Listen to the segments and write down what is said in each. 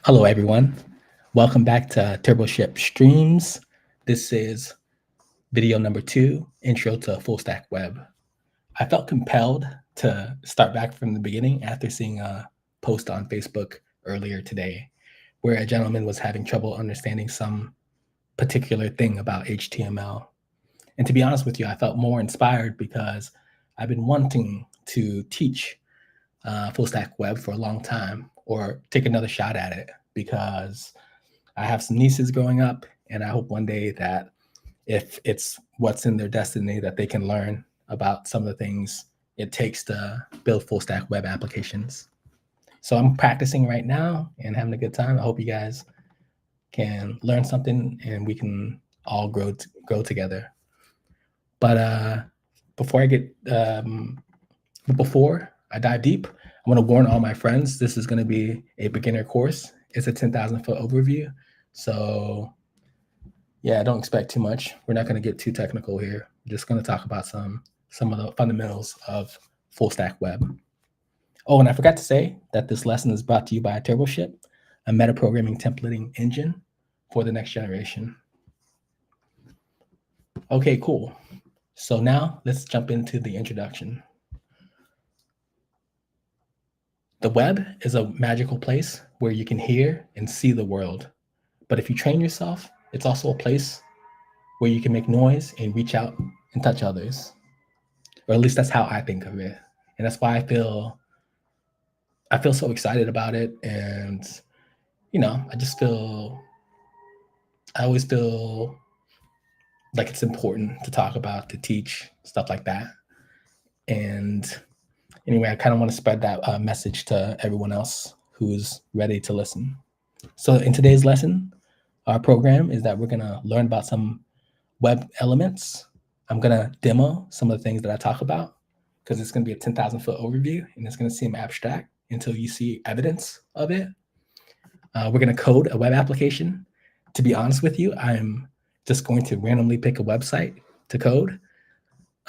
Hello, everyone. Welcome back to TurboShip Streams. This is video number 2, Intro to Full Stack Web. I felt compelled to start back from the beginning after seeing a post on Facebook earlier today where a gentleman was having trouble understanding some particular thing about HTML. And to be honest with you, I felt more inspired because I've been wanting to teach full stack web for a long time, or take another shot at it, because I have some nieces growing up, and I hope one day that if it's what's in their destiny, that they can learn about some of the things it takes to build full stack web applications. So I'm practicing right now and having a good time. I hope you guys can learn something and we can all grow together. But before I dive deep, I'm going to warn all my friends, this is going to be a beginner course. It's a 10,000 foot overview. So yeah, don't expect too much. We're not going to get too technical here. We're just going to talk about some of the fundamentals of full stack web. Oh, and I forgot to say that this lesson is brought to you by TurboShip, a metaprogramming templating engine for the next generation. Okay, cool. So now let's jump into the introduction. The web is a magical place where you can hear and see the world. But if you train yourself, it's also a place where you can make noise and reach out and touch others. Or at least that's how I think of it. And that's why I feel so excited about it. And, you know, I always feel like it's important to talk about, to teach, stuff like that. And anyway, I kind of want to spread that message to everyone else who's ready to listen. So in today's lesson, our program is that we're going to learn about some web elements. I'm going to demo some of the things that I talk about, because it's going to be a 10,000 foot overview and it's going to seem abstract until you see evidence of it. We're going to code a web application. To be honest with you, I'm just going to randomly pick a website to code.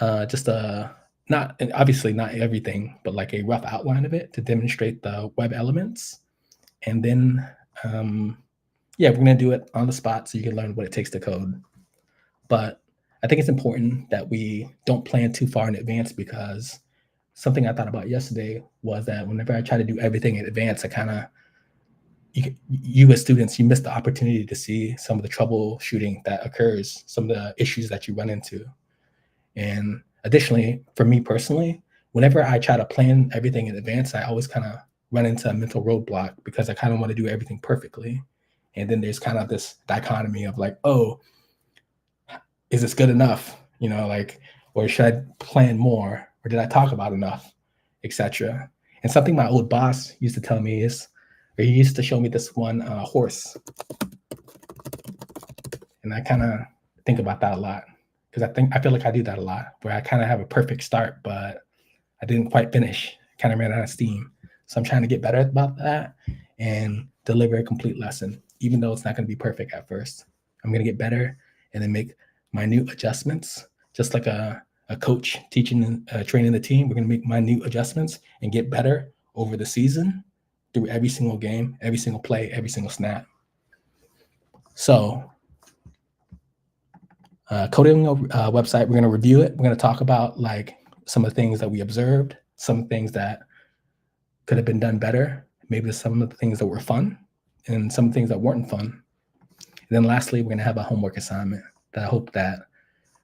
Obviously not everything, but like a rough outline of it to demonstrate the web elements. And then, we're going to do it on the spot so you can learn what it takes to code. But I think it's important that we don't plan too far in advance, because something I thought about yesterday was that whenever I try to do everything in advance, you as students, you miss the opportunity to see some of the troubleshooting that occurs, some of the issues that you run into. And additionally, for me personally, whenever I try to plan everything in advance, I always kind of run into a mental roadblock, because I kind of want to do everything perfectly. And then there's kind of this dichotomy of like, oh, is this good enough? Or should I plan more? Or did I talk about enough, etc.? And something my old boss used to tell me he used to show me this one horse. And I kind of think about that a lot, because I feel like I do that a lot, where I kind of have a perfect start, but I didn't quite finish, kind of ran out of steam. So I'm trying to get better about that and deliver a complete lesson, even though it's not going to be perfect at first. I'm going to get better and then make minute adjustments, just like a coach teaching and training the team. We're going to make minute adjustments and get better over the season through every single game, every single play, every single snap. So coding a website, we're going to review it. We're going to talk about like some of the things that we observed, some things that could have been done better, maybe some of the things that were fun, and some things that weren't fun. And then lastly, we're going to have a homework assignment that I hope that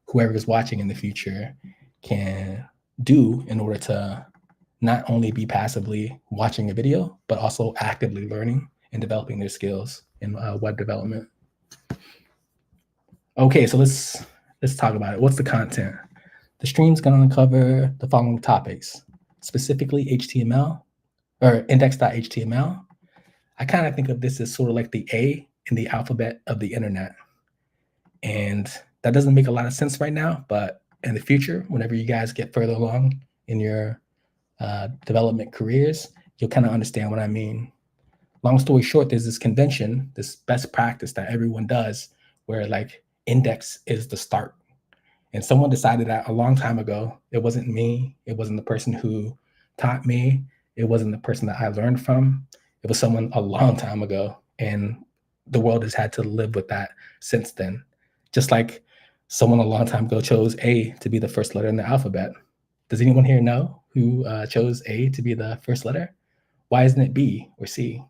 whoever is watching in the future can do in order to not only be passively watching a video, but also actively learning and developing their skills in web development. Okay, so let's talk about it. What's the content? The stream's going to cover the following topics, specifically HTML or index.html. I kind of think of this as sort of like the A in the alphabet of the internet. And that doesn't make a lot of sense right now, but in the future, whenever you guys get further along in your development careers, you'll kind of understand what I mean. Long story short, there's this convention, this best practice that everyone does, where like index is the start. And someone decided that a long time ago. It wasn't me. It wasn't the person who taught me. It wasn't the person that I learned from. It was someone a long time ago. And the world has had to live with that since then. Just like someone a long time ago chose A to be the first letter in the alphabet. Does anyone here know who chose A to be the first letter? Why isn't it B or C?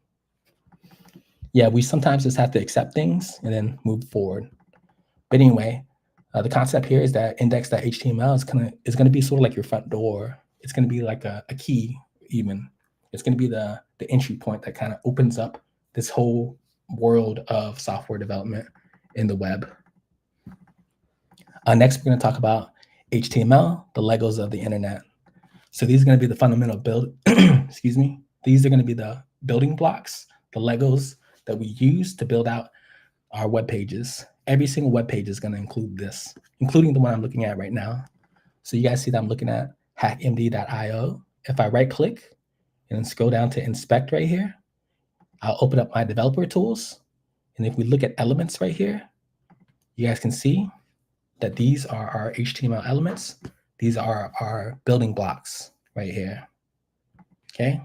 Yeah, we sometimes just have to accept things and then move forward. But anyway, the concept here is that index.html is going to be sort of like your front door. It's going to be like a key even. It's going to be the entry point that kind of opens up this whole world of software development in the web. Next, we're going to talk about HTML, the Legos of the internet. So these are going to be the fundamental excuse me. These are going to be the building blocks, the Legos that we use to build out our web pages. Every single web page is going to include this, including the one I'm looking at right now. So you guys see that I'm looking at hackmd.io. If I right click and then scroll down to inspect right here, I'll open up my developer tools. And if we look at elements right here, you guys can see that these are our HTML elements. These are our building blocks right here. Okay.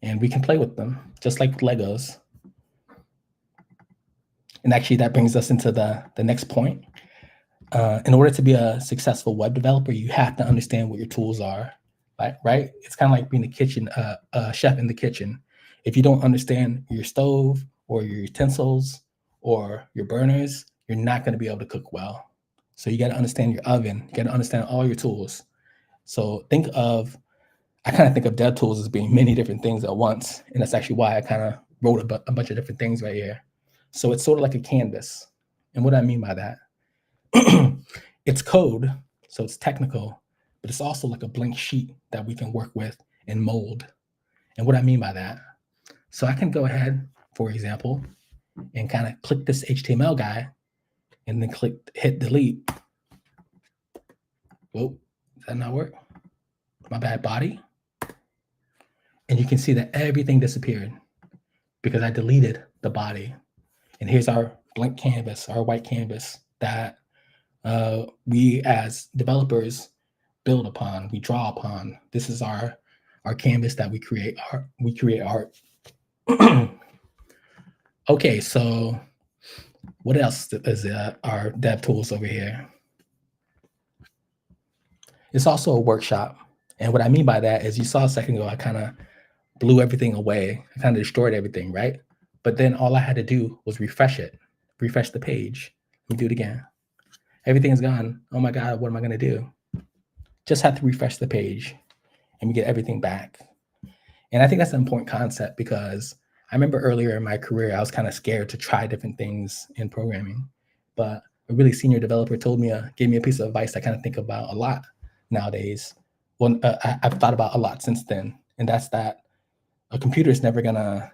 And we can play with them just like Legos. And actually that brings us into the next point. In order to be a successful web developer, you have to understand what your tools are, right? It's kind of like being a chef in the kitchen. If you don't understand your stove or your utensils or your burners, you're not going to be able to cook well. So you got to understand your oven. You got to understand all your tools. So I kind of think of DevTools as being many different things at once. And that's actually why I kind of wrote a bunch of different things right here. So it's sort of like a canvas. And what I mean by that, it's code, so it's technical, but it's also like a blank sheet that we can work with and mold. And what I mean by that, so I can go ahead, for example, and kind of click this HTML guy and then hit delete. Whoa, does that not work? My bad, body. And you can see that everything disappeared because I deleted the body. And here's our blank canvas, our white canvas that we as developers build upon, we draw upon. This is our canvas that we create art. Okay, so what else is our dev tools over here? It's also a workshop. And what I mean by that is you saw a second ago, I kind of blew everything away. I kind of destroyed everything, right? But then all I had to do was refresh the page. Let me do it again. Everything is gone. Oh my God, what am I going to do? Just have to refresh the page and we get everything back. And I think that's an important concept because I remember earlier in my career, I was kind of scared to try different things in programming. But a really senior developer gave me a piece of advice I kind of think about a lot nowadays. Well, I've thought about a lot since then. And that's that a computer is never gonna,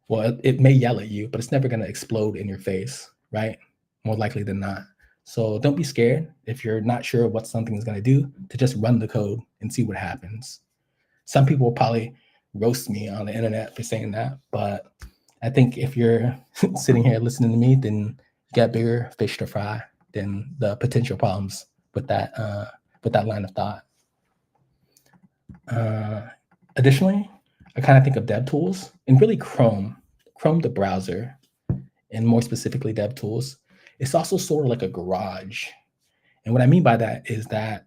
well, it may yell at you, but it's never gonna explode in your face, right? More likely than not. So don't be scared if you're not sure what something is gonna do, to just run the code and see what happens. Some people will probably roast me on the internet for saying that, but I think if you're sitting here listening to me, then you got bigger fish to fry than the potential problems with that line of thought. Additionally, I kind of think of DevTools and really Chrome, the browser, and more specifically DevTools. It's also sort of like a garage. And what I mean by that is that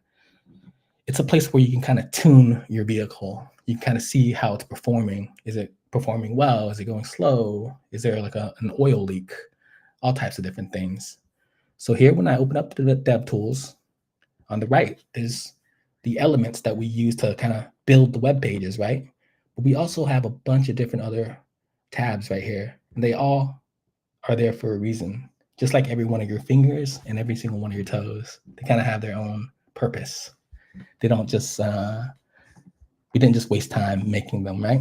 it's a place where you can kind of tune your vehicle. You can kind of see how it's performing. Is it performing well? Is it going slow? Is there like an oil leak? All types of different things. So here, when I open up the DevTools, on the right is the elements that we use to kind of build the web pages, right? But we also have a bunch of different other tabs right here. And they all are there for a reason. Just like every one of your fingers and every single one of your toes. They kind of have their own purpose. They don't just, we didn't just waste time making them, right?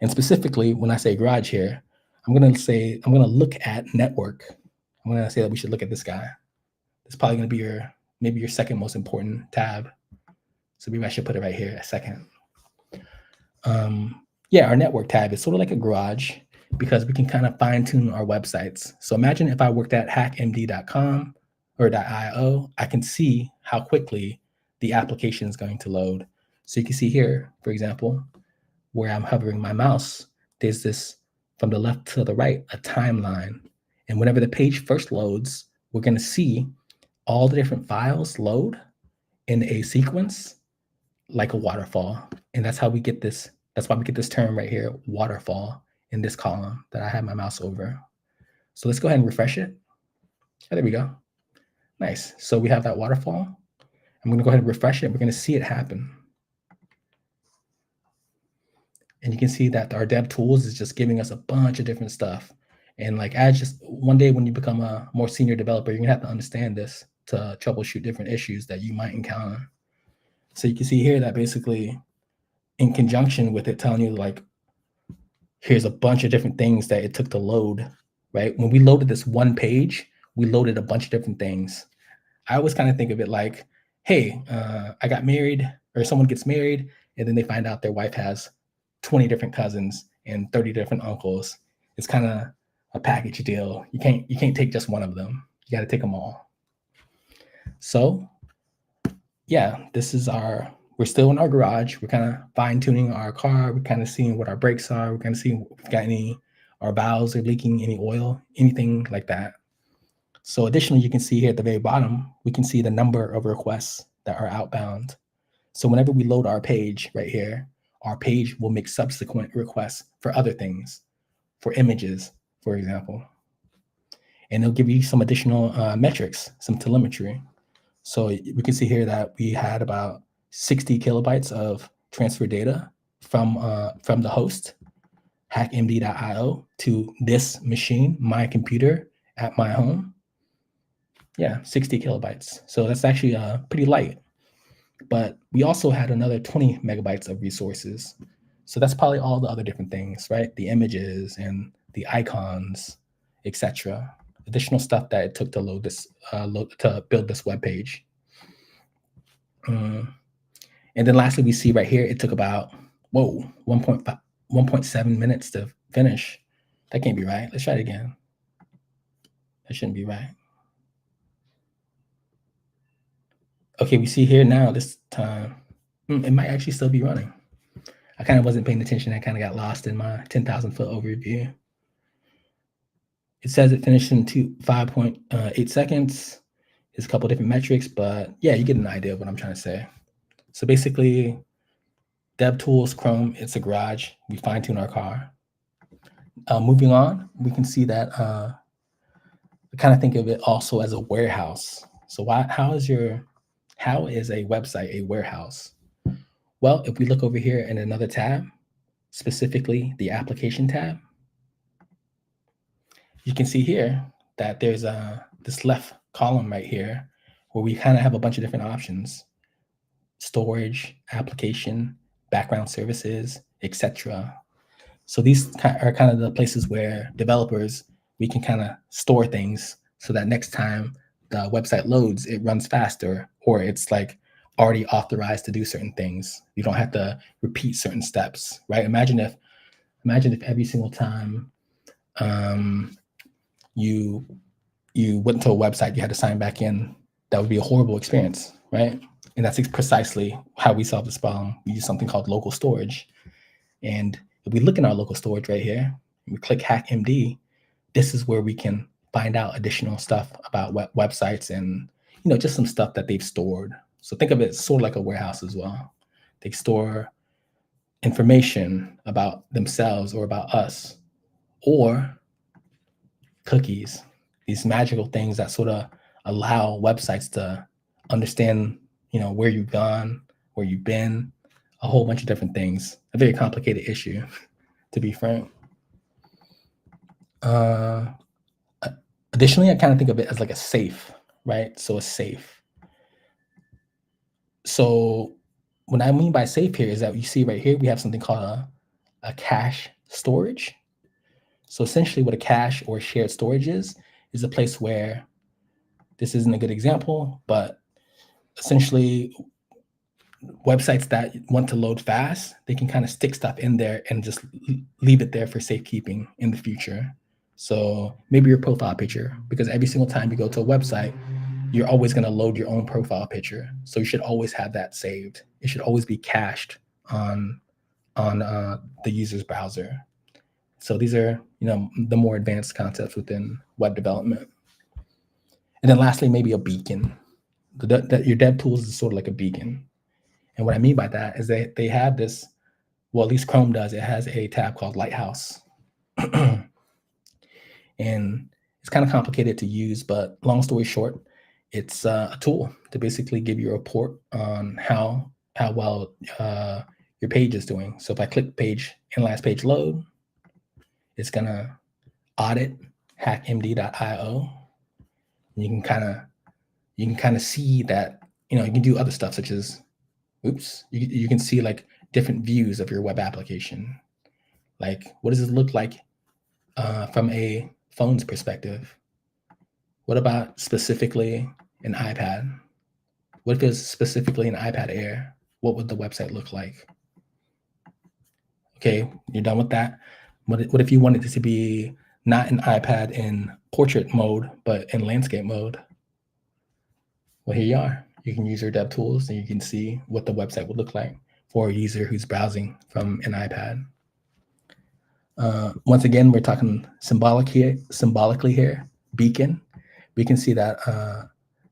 And specifically, when I say garage here, I'm going to look at network. I'm going to say that we should look at this guy. It's probably going to be maybe your second most important tab. So maybe I should put it right here, a second. Yeah, our network tab is sort of like a garage because we can kind of fine tune our websites. So imagine if I worked at hackmd.com or .io, I can see how quickly the application is going to load. So you can see here, for example, where I'm hovering my mouse, there's this from the left to the right, a timeline. And whenever the page first loads, we're going to see all the different files load in a sequence like a waterfall. And that's how we get this. That's why we get this term right here, waterfall, in this column that I have my mouse over. So let's go ahead and refresh it. Oh, there we go. Nice. So we have that waterfall. I'm going to go ahead and refresh it. We're going to see it happen. And you can see that our dev tools is just giving us a bunch of different stuff. And like, as just one day when you become a more senior developer, you're gonna have to understand this to troubleshoot different issues that you might encounter. So you can see here that basically in conjunction with it telling you like, here's a bunch of different things that it took to load, right? When we loaded this one page, we loaded a bunch of different things. I always kind of think of it like, hey, I got married, or someone gets married, and then they find out their wife has 20 different cousins and 30 different uncles. It's kind of a package deal. You can't take just one of them. You got to take them all. So yeah, we're still in our garage. We're kind of fine tuning our car. We're kind of seeing what our brakes are. We're kind of seeing if we've got our valves are leaking any oil, anything like that. So additionally, you can see here at the very bottom, we can see the number of requests that are outbound. So whenever we load our page right here, our page will make subsequent requests for other things, for images, for example. And they'll give you some additional metrics, some telemetry. So we can see here that we had about 60 kilobytes of transfer data from the host, hackmd.io, to this machine, my computer at my home. Yeah, 60 kilobytes. So that's actually pretty light. But we also had another 20 megabytes of resources. So that's probably all the other different things, right? The images and the icons, etc. Additional stuff that it took to load this, to build this web page. And then lastly, we see right here, it took about 1.7 minutes to finish. That can't be right. Let's try it again. That shouldn't be right. Okay, we see here now this time, it might actually still be running. I kind of wasn't paying attention. I kind of got lost in my 10,000 foot overview. It says it finished in 5.8 seconds. There's a couple different metrics, but yeah, you get an idea of what I'm trying to say. So basically, DevTools, Chrome, it's a garage. We fine tune our car. Moving on, we can see that I kind of think of it also as a warehouse. So how is a website a warehouse? Well, if we look over here in another tab, specifically the application tab, you can see here that there's this left column right here where we kind of have a bunch of different options: storage, application, background services, etc. So these are kind of the places where developers, we can kind of store things so that next time the website loads, it runs faster, or it's like already authorized to do certain things. You don't have to repeat certain steps, right? Imagine if every single time you went to a website, you had to sign back in. That would be a horrible experience, right? And that's precisely how we solve this problem. We use something called local storage. And if we look in our local storage right here, and we click HackMD, this is where we can find out additional stuff about websites and just some stuff that they've stored. So think of it sort of like a warehouse as well. They store information about themselves or about us, or cookies, these magical things that sort of allow websites to understand, where you've gone, where you've been, a whole bunch of different things. A very complicated issue, to be frank. Additionally, I kind of think of it as like a safe, right? So a safe. So what I mean by safe here is that you see right here, we have something called a cache storage. So essentially what a cache or shared storage is a place where, this isn't a good example, but essentially websites that want to load fast, they can kind of stick stuff in there and just leave it there for safekeeping in the future. So maybe your profile picture, because every single time you go to a website, you're always going to load your own profile picture. So you should always have that saved. It should always be cached on the user's browser. So these are, the more advanced concepts within web development. And then lastly, maybe a beacon. Your dev tools is sort of like a beacon. And what I mean by that is they have this, well, at least Chrome does, it has a tab called Lighthouse. And it's kind of complicated to use, but long story short, it's a tool to basically give you a report on how well your page is doing. So if I click page and last page load, it's gonna audit hackmd.io. You can kind of see that, you can do other stuff such as, you can see like different views of your web application. Like, what does it look like from a phone's perspective? What about specifically an iPad? What if it's specifically an iPad Air? What would the website look like? Okay, you're done with that. What if you wanted it to be not an iPad in portrait mode, but in landscape mode? Well, here you are. You can use your dev tools and you can see what the website would look like for a user who's browsing from an iPad. Once again, we're talking symbolically here, beacon. We can see that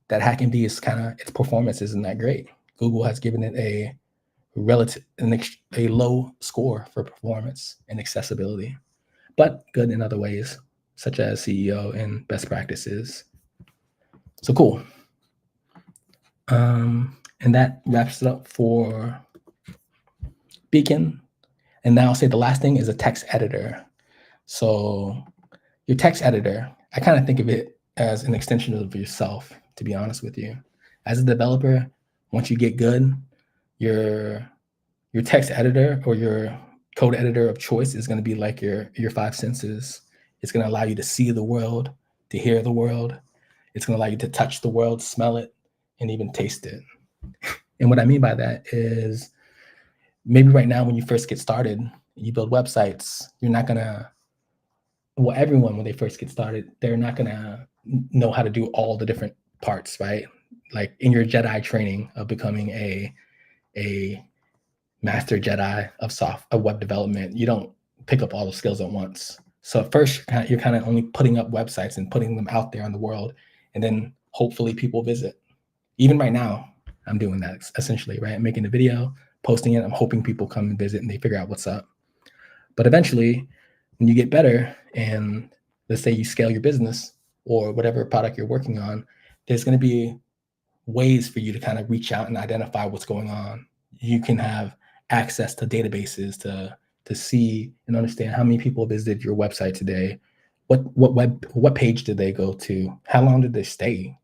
that HackMD is its performance isn't that great. Google has given it a low score for performance and accessibility, but good in other ways, such as CEO and best practices. So cool. And that wraps it up for Beacon. And now I'll say the last thing is a text editor. So your text editor, I kind of think of it as an extension of yourself, to be honest with you. As a developer, once you get good, your text editor or your code editor of choice is going to be like your five senses. It's going to allow you to see the world, to hear the world. It's going to allow you to touch the world, smell it, and even taste it. And what I mean by that is maybe right now when you first get started, you build websites, you're not going to, well, everyone when they first get started, they're not going to know how to do all the different parts, right? Like in your Jedi training of becoming a master Jedi of web development, you don't pick up all the skills at once. So at first, you're kind of only putting up websites and putting them out there in the world, and then hopefully people visit. Even right now, I'm doing that essentially, right? I'm making a video, posting it. I'm hoping people come and visit and they figure out what's up. But eventually, when you get better and let's say you scale your business or whatever product you're working on, there's going to be ways for you to kind of reach out and identify what's going on. You can have access to databases to see and understand how many people visited your website today, what page did they go to, how long did they stay,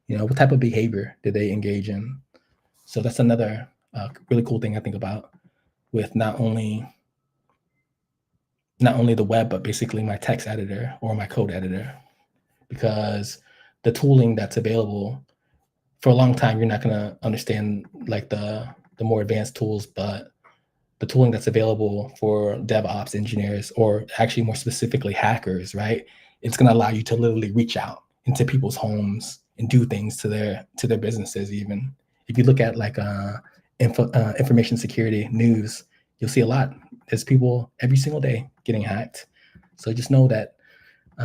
what type of behavior did they engage in. So that's another really cool thing I think about with not only the web, but basically my text editor or my code editor, because the tooling that's available for a long time, you're not going to understand like the more advanced tools, but the tooling that's available for DevOps engineers, or actually more specifically hackers, right? It's going to allow you to literally reach out into people's homes and do things to their businesses. Even if you look at like information security news, you'll see a lot. There's people every single day getting hacked. So just know that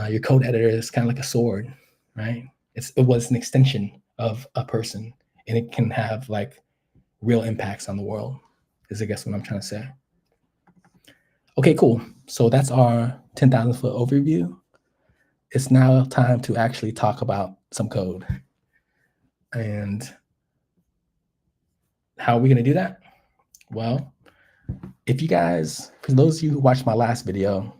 your code editor is kind of like a sword, right? It was an extension of a person, and it can have like real impacts on the world, is I guess what I'm trying to say. Okay, cool. So that's our 10,000 foot overview. It's now time to actually talk about some code. And how are we going to do that? Well, if you guys, for those of you who watched my last video,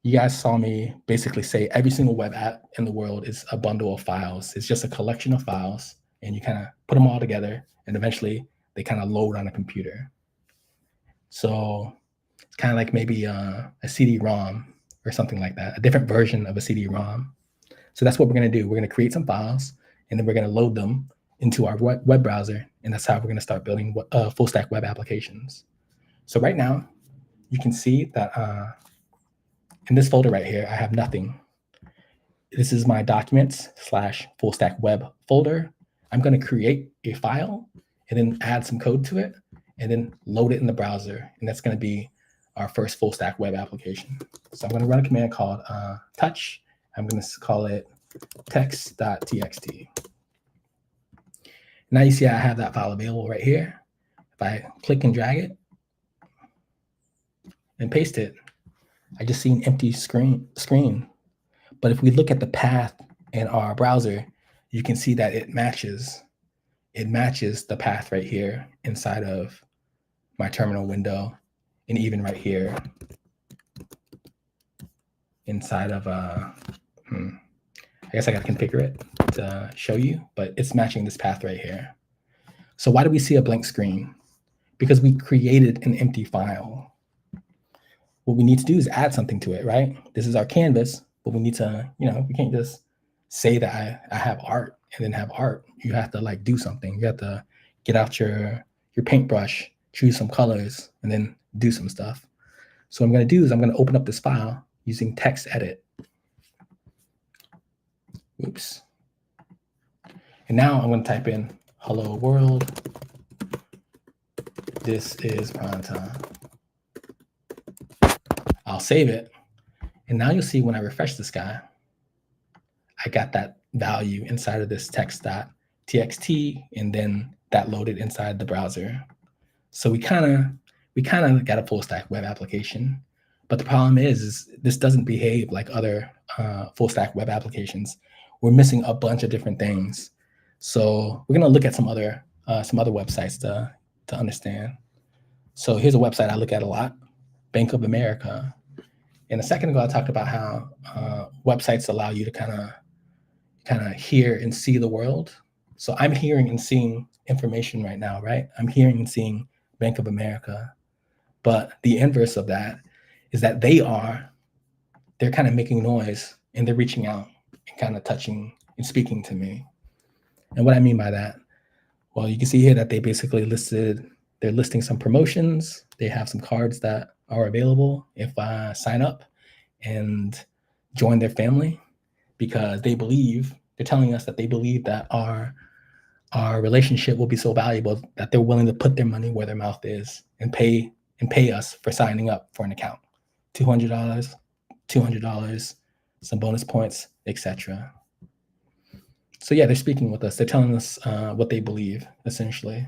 you guys saw me basically say every single web app in the world is a bundle of files. It's just a collection of files, and you kind of put them all together, and eventually they kind of load on a computer. So it's kind of like maybe a CD-ROM or something like that, a different version of a CD-ROM. So that's what we're going to do. We're going to create some files, and then we're going to load them into our web browser, and that's how we're going to start building full stack web applications. So right now, you can see that in this folder right here, I have nothing. This is my documents / full stack web folder. I'm going to create a file and then add some code to it and then load it in the browser. And that's going to be our first full stack web application. So I'm going to run a command called touch. I'm going to call it text.txt. Now you see I have that file available right here. If I click and drag it and paste it, I just see an empty screen. But if we look at the path in our browser, you can see that it matches the path right here inside of my terminal window, and even right here inside of I guess I got to configure it to show you, but it's matching this path right here. So why do we see a blank screen? Because we created an empty file. What we need to do is add something to it, right? This is our canvas, but we need to, we can't just say that I have art and then have art. You have to like do something. You have to get out your paintbrush, choose some colors, and then do some stuff. So what I'm going to do is I'm going to open up this file using text edit. Oops. And now I'm going to type in hello world. This is prime time. I'll save it. And now you'll see when I refresh this guy, I got that value inside of this text.txt, and then that loaded inside the browser. So we kind of got a full stack web application. But the problem is this doesn't behave like other full stack web applications. We're missing a bunch of different things. So we're gonna look at some other websites to understand. So here's a website I look at a lot, Bank of America. And a second ago, I talked about how websites allow you to kind of hear and see the world. So I'm hearing and seeing information right now, right? I'm hearing and seeing Bank of America. But the inverse of that is that they're kind of making noise and they're reaching out and kind of touching and speaking to me. And what I mean by that, well, you can see here that they basically they're listing some promotions. They have some cards that are available if I sign up and join their family, because they're telling us that they believe that our relationship will be so valuable that they're willing to put their money where their mouth is and pay us for signing up for an account. $200, some bonus points, etc. So yeah, they're speaking with us. They're telling us what they believe, essentially.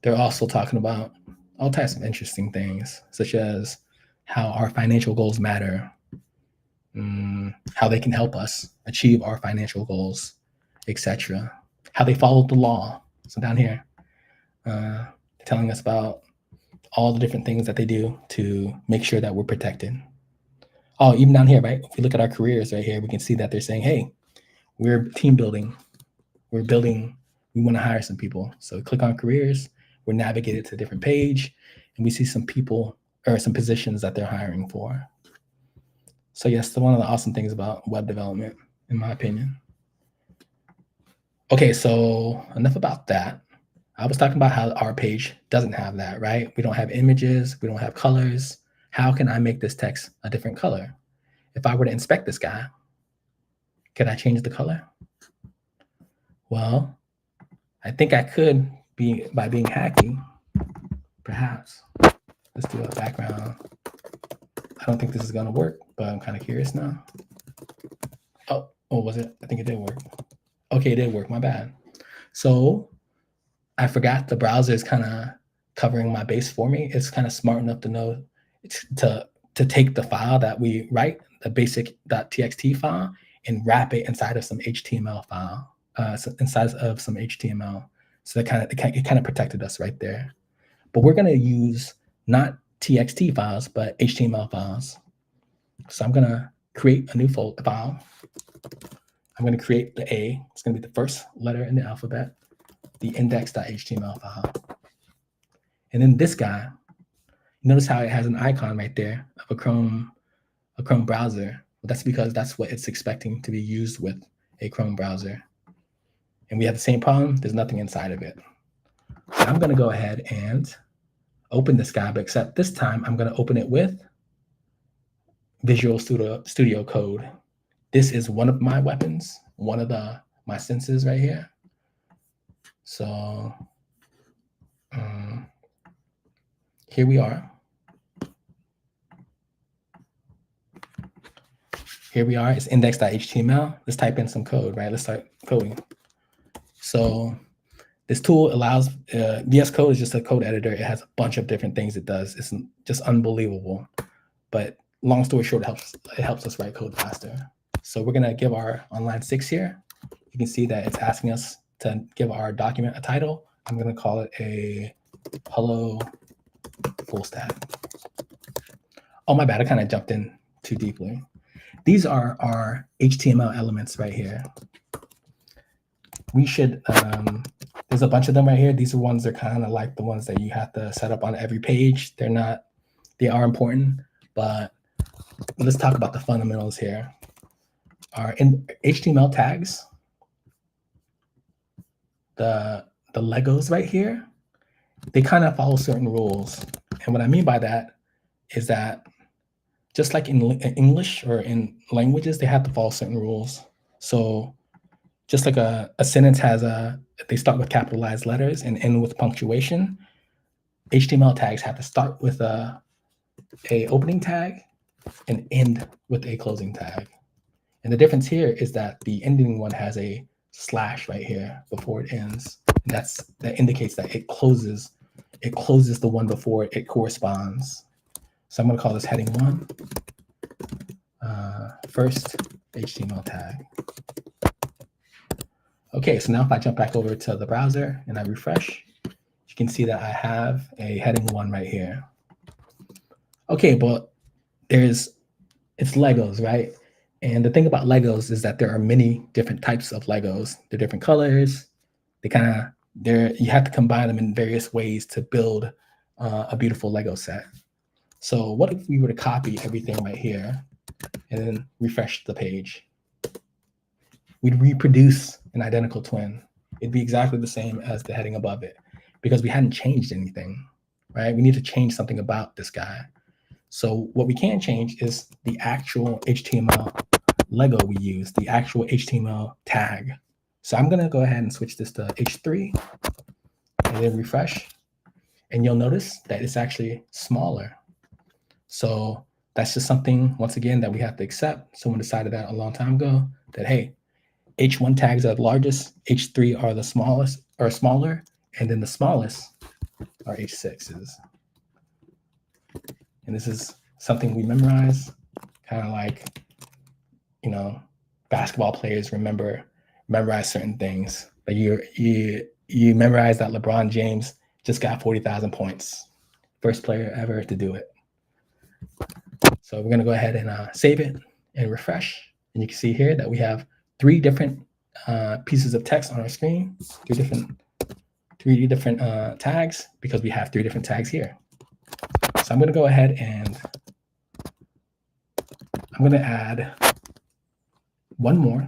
They're also talking about all types of interesting things, such as how our financial goals matter, how they can help us achieve our financial goals, etc. How they follow the law. So down here, they're telling us about all the different things that they do to make sure that we're protected. Oh, even down here, right? If we look at our careers right here, we can see that they're saying, hey, we're team building. We want to hire some people. So click on careers, we're navigated to a different page, and we see some people or some positions that they're hiring for. So yes, one of the awesome things about web development, in my opinion. Okay, so enough about that. I was talking about how our page doesn't have that, right? We don't have images, we don't have colors. How can I make this text a different color? If I were to inspect this guy, can I change the color? Well, I think I could by being hacky, perhaps. Let's do a background. I don't think this is gonna work, but I'm kind of curious now. Oh, was it? I think it did work. Okay, it did work, my bad. So I forgot the browser is kind of covering my base for me. It's kind of smart enough to know to take the file that we write, the basic.txt file, and wrap it inside of some HTML file, inside of some HTML. So it kind of protected us right there. But we're gonna use not TXT files, but HTML files. So I'm gonna create a new file. I'm gonna create the A. It's gonna be the first letter in the alphabet, the index.html file. And then this guy, notice how it has an icon right there of a Chrome browser. That's because that's what it's expecting to be used with a Chrome browser. And we have the same problem. There's nothing inside of it. So I'm gonna go ahead and open this guy, but except this time I'm gonna open it with Visual Studio Code. This is one of my weapons, one of my senses right here. So here we are. Here we are, it's index.html. Let's type in some code, right? Let's start coding. So this tool allows, VS Code is just a code editor. It has a bunch of different things it does. It's just unbelievable. But long story short, it helps us write code faster. So we're gonna give our online 6 here. You can see that it's asking us to give our document a title. I'm gonna call it a hello full stack. Oh, my bad, I kind of jumped in too deeply. These are our HTML elements right here. We should, there's a bunch of them right here. These are ones that are kind of like the ones that you have to set up on every page. They are important, but let's talk about the fundamentals here. Our HTML tags, the Legos right here, they kind of follow certain rules. And what I mean by that is that just like in English or in languages, they have to follow certain rules. So just like a sentence has they start with capitalized letters and end with punctuation, HTML tags have to start with a opening tag and end with a closing tag. And the difference here is that the ending one has a slash right here before it ends. And that indicates that it closes the one before it corresponds. So I'm going to call this heading 1, first HTML tag. Okay, so now if I jump back over to the browser and I refresh, you can see that I have a heading 1 right here. Okay, but it's Legos, right? And the thing about Legos is that there are many different types of Legos. They're different colors. You have to combine them in various ways to build a beautiful Lego set. So what if we were to copy everything right here and then refresh the page? We'd reproduce an identical twin. It'd be exactly the same as the heading above it because we hadn't changed anything, right? We need to change something about this guy. So what we can change is the actual HTML Lego we use, the actual HTML tag. So I'm going to go ahead and switch this to H3 and then refresh. And you'll notice that it's actually smaller. So that's just something, once again, that we have to accept. Someone decided that a long time ago that, hey, H1 tags are the largest, H3 are the smallest or smaller, and then the smallest are H6s. And this is something we memorize, kind of like, basketball players memorize certain things. Like you memorize that LeBron James just got 40,000 points. First player ever to do it. So we're going to go ahead and save it and refresh. And you can see here that we have 3 different pieces of text on our screen, 3 different tags, because we have 3 different tags here. So I'm going to go ahead and I'm going to add one more,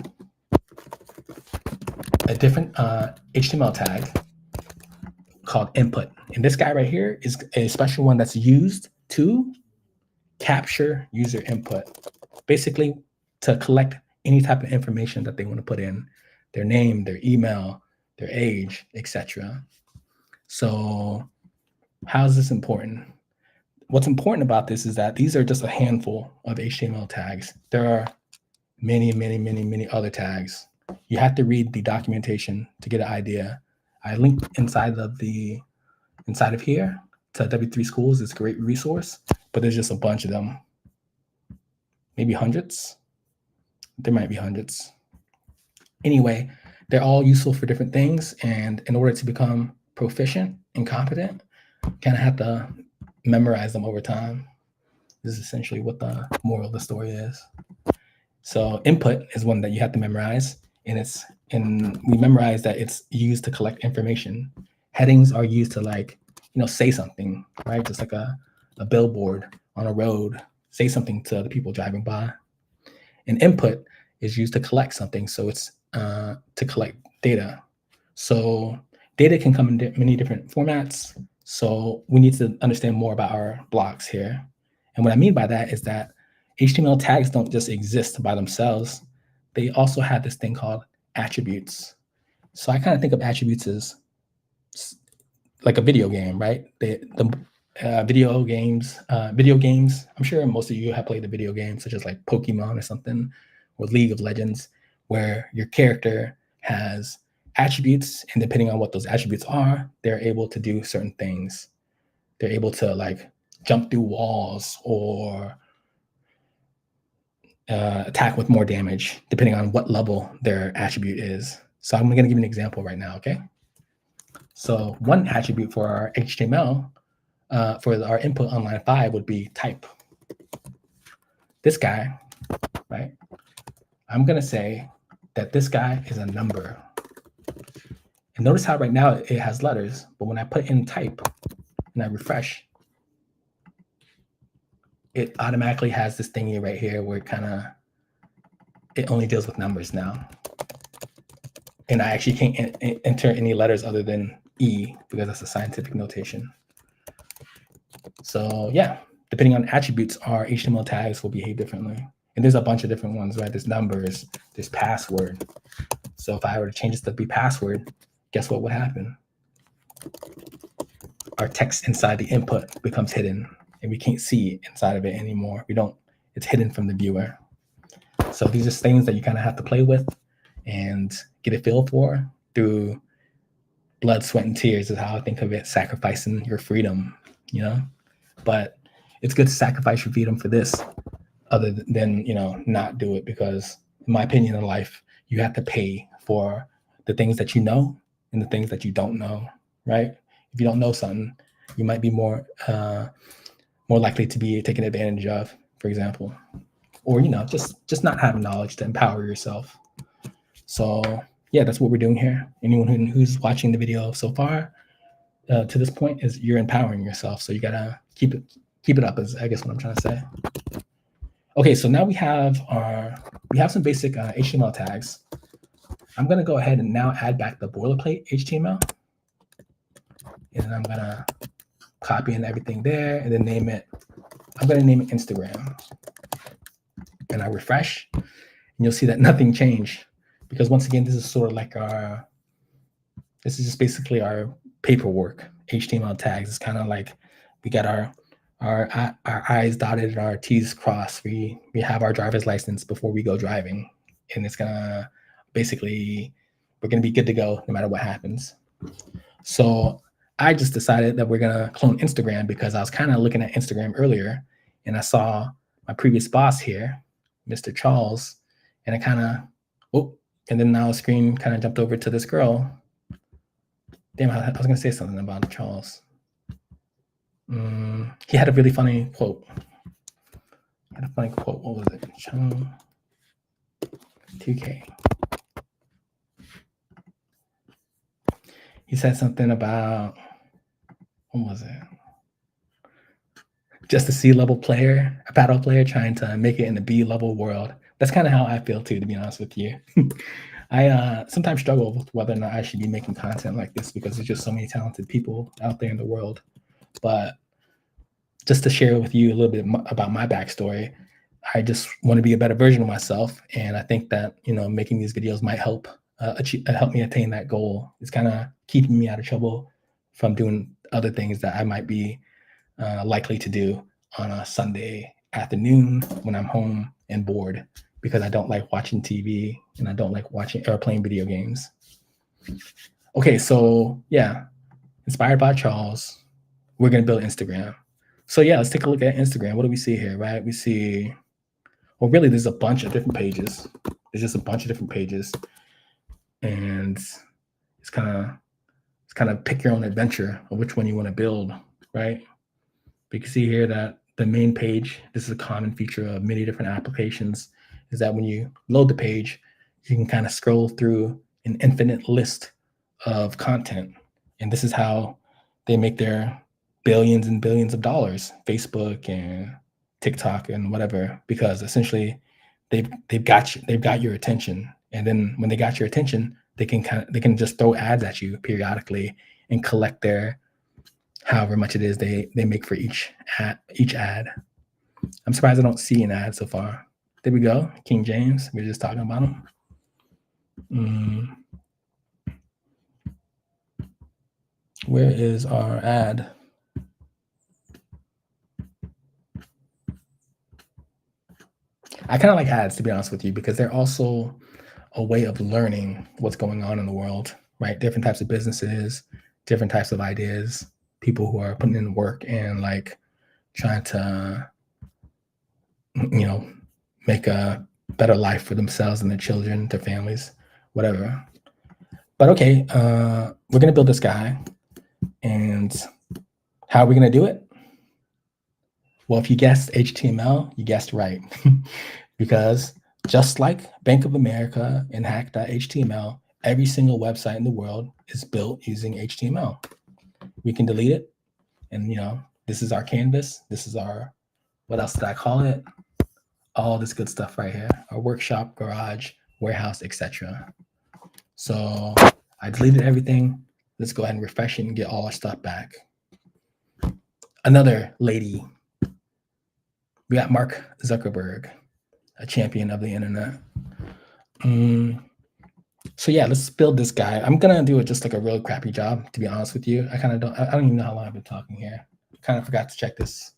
a different HTML tag called input. And this guy right here is a special one that's used to capture user input, basically to collect any type of information that they want to put in, their name, their email, their age, etc. So how is this important? What's important about this is that these are just a handful of HTML tags. There are many, many, many, many other tags. You have to read the documentation to get an idea. I linked inside of here to W3 Schools. It's a great resource, but there's just a bunch of them. Maybe hundreds. There might be hundreds. Anyway, they're all useful for different things. And in order to become proficient and competent, you kind of have to memorize them over time. This is essentially what the moral of the story is. So input is one that you have to memorize, and we memorize that it's used to collect information. Headings are used to say something, right? Just like a billboard on a road, say something to the people driving by. And input is used to collect something, so it's to collect data. So data can come in many different formats. So we need to understand more about our blocks here. And what I mean by that is that HTML tags don't just exist by themselves. They also have this thing called attributes. So I kind of think of attributes as like a video game, right? video games. I'm sure most of you have played the video games such as like Pokemon or something, or League of Legends, where your character has attributes, and depending on what those attributes are, they're able to do certain things. They're able to like jump through walls or attack with more damage, depending on what level their attribute is. So I'm going to give you an example right now, okay? So one attribute for our HTML, for our input on line 5 would be type. This guy, right? I'm going to say that this guy is a number. And notice how right now it has letters, but when I put in type and I refresh, it automatically has this thingy right here where it only deals with numbers now. And I actually can't enter any letters other than E because that's a scientific notation. So yeah, depending on attributes, our HTML tags will behave differently. And there's a bunch of different ones, right? There's numbers, there's password. So if I were to change this to be password, guess what would happen? Our text inside the input becomes hidden and we can't see inside of it anymore. It's hidden from the viewer. So these are things that you kind of have to play with and get a feel for through blood, sweat, and tears is how I think of it, sacrificing your freedom, But it's good to sacrifice your freedom for this other than, not do it, because in my opinion in life, you have to pay for the things that you know and the things that you don't know, right? If you don't know something, you might be more likely to be taken advantage of, for example, or, just not having knowledge to empower yourself. So yeah, that's what we're doing here. Anyone who's watching the video so far to this point is you're empowering yourself. So you gotta keep it up, is I guess what I'm trying to say. Okay, so now we have some basic HTML tags. I'm gonna go ahead and now add back the boilerplate HTML, and I'm gonna copy in everything there and then name it. I'm gonna name it Instagram, and I refresh, and you'll see that nothing changed, because once again, this is sort of like this is just basically our paperwork HTML tags. It's kind of like we got our I's dotted and our T's crossed. We have our driver's license before we go driving, and it's gonna basically, we're gonna be good to go no matter what happens. So I just decided that we're gonna clone Instagram because I was kind of looking at Instagram earlier, and I saw my previous boss here, Mr. Charles, and I and then now the screen kind of jumped over to this girl. Damn, I was gonna say something about Charles. He had a really funny quote. What was it? 2K. He said something about, what was it? Just a C-level player, a paddle player trying to make it in the B-level world. That's kind of how I feel too, to be honest with you. I sometimes struggle with whether or not I should be making content like this because there's just so many talented people out there in the world. But just to share with you a little bit about my backstory, I just want to be a better version of myself. And I think that, making these videos might help me attain that goal. It's kind of keeping me out of trouble from doing other things that I might be likely to do on a Sunday afternoon when I'm home and bored, because I don't like watching TV and I don't like watching or playing video games. Okay, so yeah, inspired by Charles, we're gonna build Instagram. So yeah, let's take a look at Instagram. What do we see here, right? We see, well, really, there's a bunch of different pages. There's just a bunch of different pages, and it's kind of pick your own adventure of which one you want to build, right? But you can see here that the main page, this is a common feature of many different applications, is that when you load the page, you can kind of scroll through an infinite list of content. And this is how they make their billions and billions of dollars, Facebook and TikTok and whatever, because essentially they've got your attention. And then when they got your attention, they can just throw ads at you periodically and collect their however much it is they make for each ad. I'm surprised I don't see an ad so far. There we go. King James. We were just talking about him. Where is our ad? I kind of like ads, to be honest with you, because they're also a way of learning what's going on in the world, right? Different types of businesses, different types of ideas, people who are putting in work and like trying to, you know, make a better life for themselves and their children, their families, whatever. But okay, we're gonna build this guy, and how are we gonna do it? Well, if you guessed HTML, you guessed right, because just like Bank of America and hack.html, every single website in the world is built using HTML. We can delete it, and this is our canvas. This is our, what else did I call it? All this good stuff right here, our workshop, garage, warehouse, etc. So I deleted everything. Let's go ahead and refresh it and get all our stuff back. Another lady. We got Mark Zuckerberg, a champion of the internet. So yeah, let's build this guy. I'm gonna do it just like a real crappy job, to be honest with you. I don't even know how long I've been talking here. I kind of forgot to check this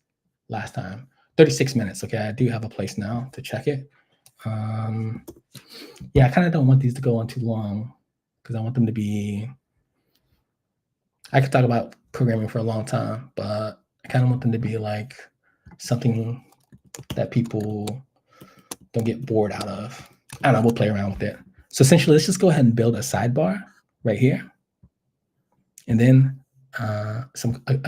last time. 36 minutes. Okay, I do have a place now to check it. Yeah, I kind of don't want these to go on too long because I want them to be. I could talk about programming for a long time, but I kind of want them to be like something that people don't get bored out of. I don't know, we'll play around with it. So essentially, let's just go ahead and build a sidebar right here. And then a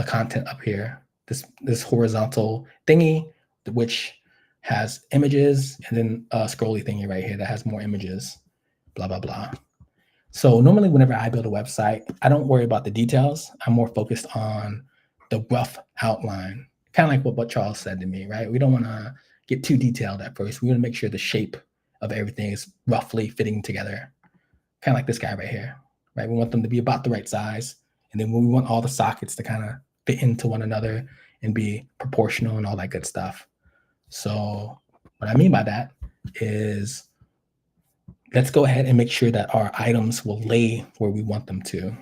content up here, this horizontal thingy, which has images, and then a scrolly thingy right here that has more images, blah, blah, blah. So normally whenever I build a website, I don't worry about the details. I'm more focused on the rough outline, kind of like what Charles said to me, right? We don't want to get too detailed at first. We want to make sure the shape of everything is roughly fitting together, kind of like this guy right here, right? We want them to be about the right size. And then we want all the sockets to kind of fit into one another and be proportional and all that good stuff. So what I mean by that is, let's go ahead and make sure that our items will lay where we want them to.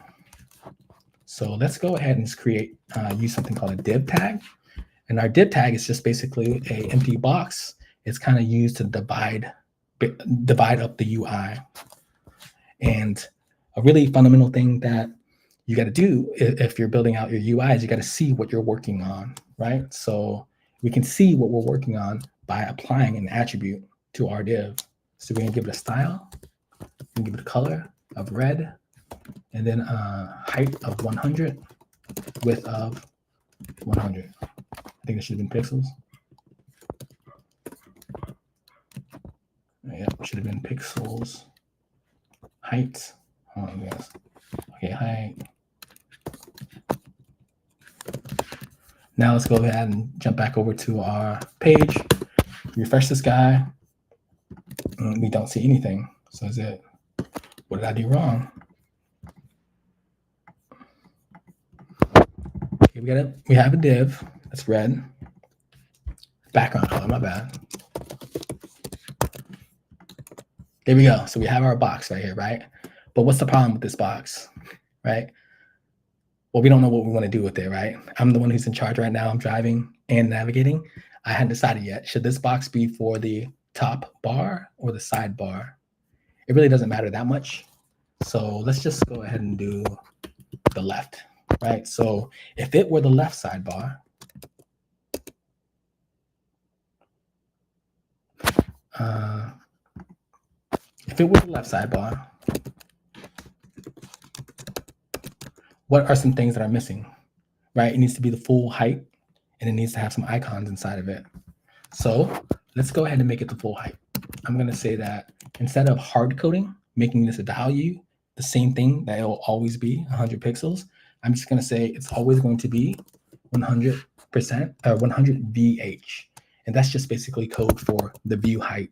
So let's go ahead and just create, use something called a div tag. And our div tag is just basically an empty box. It's kind of used to divide up the UI. And a really fundamental thing that you got to do if you're building out your UI is you got to see what you're working on, right? So we can see what we're working on by applying an attribute to our div. So we're gonna give it a style, and give it a color of red, and then height of 100, width of 100. I think it should have been pixels. Yeah, should have been pixels. Height. Oh, yes. Okay, height. Now let's go ahead and jump back over to our page. Refresh this guy. We don't see anything. So is it, what did I do wrong? Okay, we have a div that's red. Background color, my bad. There we go. So we have our box right here, right? But what's the problem with this box, right? Well, we don't know what we want to do with it, right? I'm the one who's in charge right now. I'm driving and navigating. I hadn't decided yet. Should this box be for the top bar or the sidebar? It really doesn't matter that much. So let's just go ahead and do the left, right? So if it were the left sidebar, what are some things that are missing, right? It needs to be the full height, and it needs to have some icons inside of it. So let's go ahead and make it the full height. I'm going to say that instead of hard coding, making this a value, the same thing that it will always be 100 pixels, I'm just going to say it's always going to be 100% or 100 VH. And that's just basically code for the view height.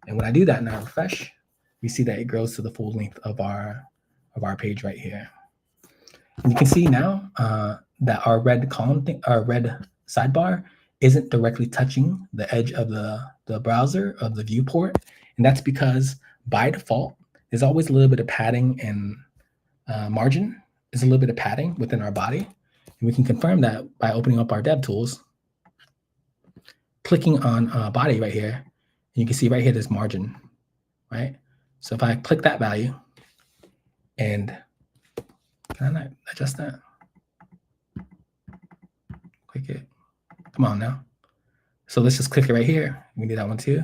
And when I do that and I refresh, we see that it grows to the full length of our page right here. And you can see now that our red column thing, our red sidebar isn't directly touching the edge of the browser of the viewport. And that's because by default, there's always a little bit of padding and margin. There's a little bit of padding within our body. And we can confirm that by opening up our DevTools, clicking on body right here. you can see right here, there's margin, right? So if I click that value and can I not adjust that? Click it. Come on now. So let's just click it right here. We can do that one too.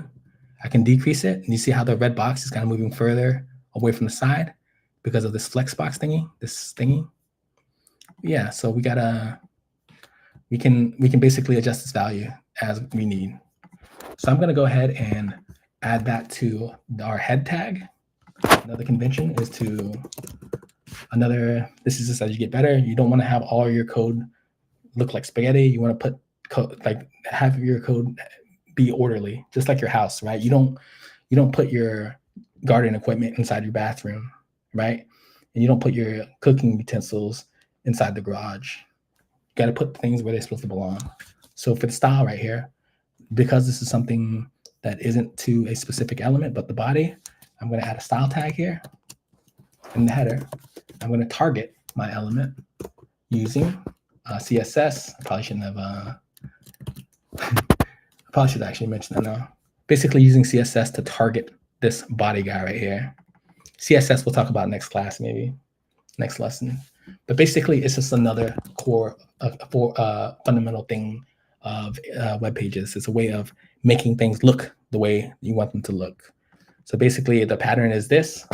I can decrease it. And you see how the red box is kind of moving further away from the side because of this flex box thingy, this thingy. Yeah, so we can basically adjust this value as we need. So I'm gonna go ahead and add that to our head tag. Another convention is this is just as you get better. You don't want to have all your code look like spaghetti. You want to put have your code be orderly, just like your house, right? You don't put your garden equipment inside your bathroom, right? And you don't put your cooking utensils inside the garage. You got to put things where they're supposed to belong. So for the style right here, because this is something that isn't to a specific element but the body, I'm going to add a style tag here in the header. I'm going to target my element using CSS. I probably shouldn't have. I probably should actually mention that now. Basically using CSS to target this body guy right here. CSS we'll talk about next class, maybe next lesson. But basically, it's just another core fundamental thing of web pages. It's a way of making things look the way you want them to look. So basically, the pattern is this.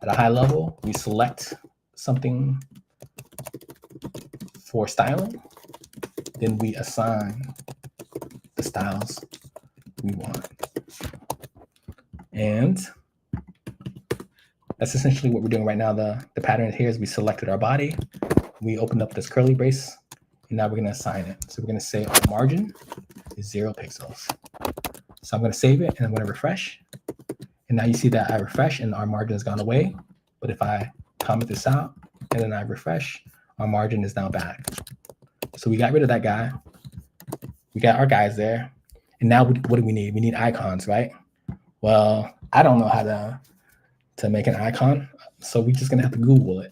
At a high level, we select something for styling. Then we assign the styles we want. And that's essentially what we're doing right now. The pattern here is we selected our body. We opened up this curly brace, and now we're going to assign it. So we're going to say our margin is 0 pixels. So I'm going to save it, and I'm going to refresh. And now you see that I refresh, and our margin has gone away. But if I comment this out, and then I refresh, our margin is now back. So we got rid of that guy. We got our guys there. And now what do we need? We need icons, right? Well, I don't know how to make an icon, so we're just gonna have to Google it.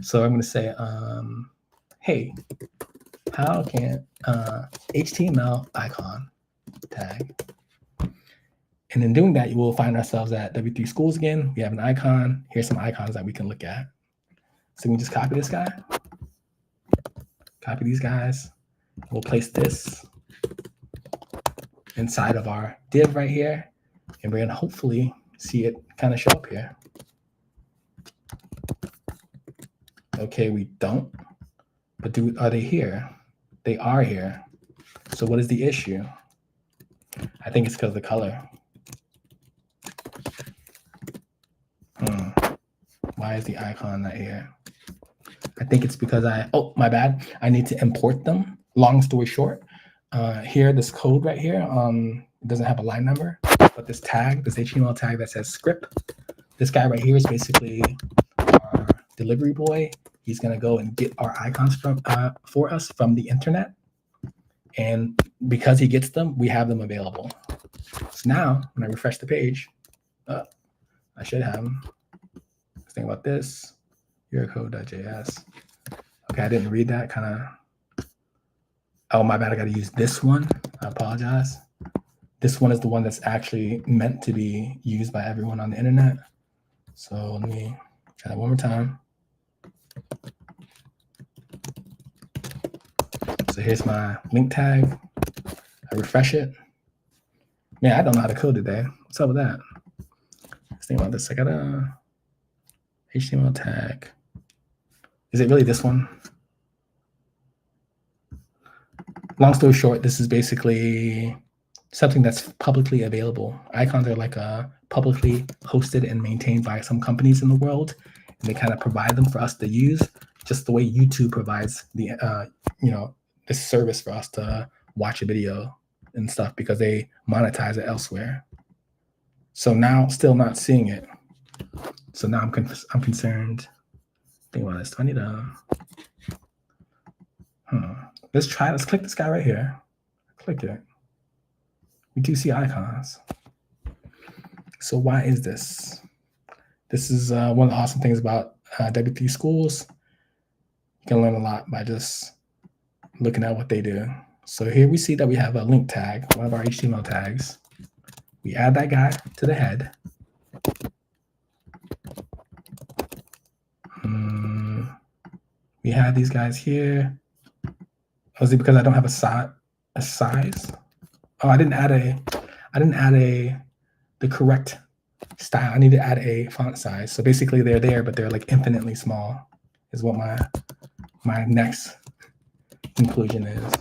So I'm gonna say, hey, how can HTML icon tag? And in doing that, you will find ourselves at W3 Schools again. We have an icon. Here's some icons that we can look at. So we just copy this guy, copy these guys. We'll place this inside of our div right here, and we're gonna hopefully see it kind of show up here. Okay, we don't, but are they here? They are here. So what is the issue? I think it's because of the color. Why is the icon not here? I think it's because oh, my bad. I need to import them. Long story short, here, this code right here, it doesn't have a line number, but this tag, this HTML tag that says script, this guy right here is basically our delivery boy. He's gonna go and get our icons for us from the internet. And because he gets them, we have them available. So now when I refresh the page, I should have them. Let's think about this, eurocode.js. Okay, I didn't read that oh, my bad, I gotta use this one. I apologize. This one is the one that's actually meant to be used by everyone on the internet. So let me try that one more time. So here's my link tag. I refresh it. Man, I don't know how to code today. What's up with that? Let's think about this. I got a HTML tag. Is it really this one? Long story short, this is basically something that's publicly available. Icons are like publicly hosted and maintained by some companies in the world, and they kind of provide them for us to use, just the way YouTube provides the this service for us to watch a video and stuff because they monetize it elsewhere. So now, still not seeing it. So now I'm concerned. Think about this. Do I need let's click this guy right here. Click it. We do see icons. So why is this? This is one of the awesome things about W3 Schools. You can learn a lot by just looking at what they do. So here we see that we have a link tag, one of our HTML tags. we add that guy to the head. We have these guys here. Was it because I don't have a size? Oh, I didn't add the correct style. I need to add a font size. So basically they're there, but they're like infinitely small is what my next conclusion is.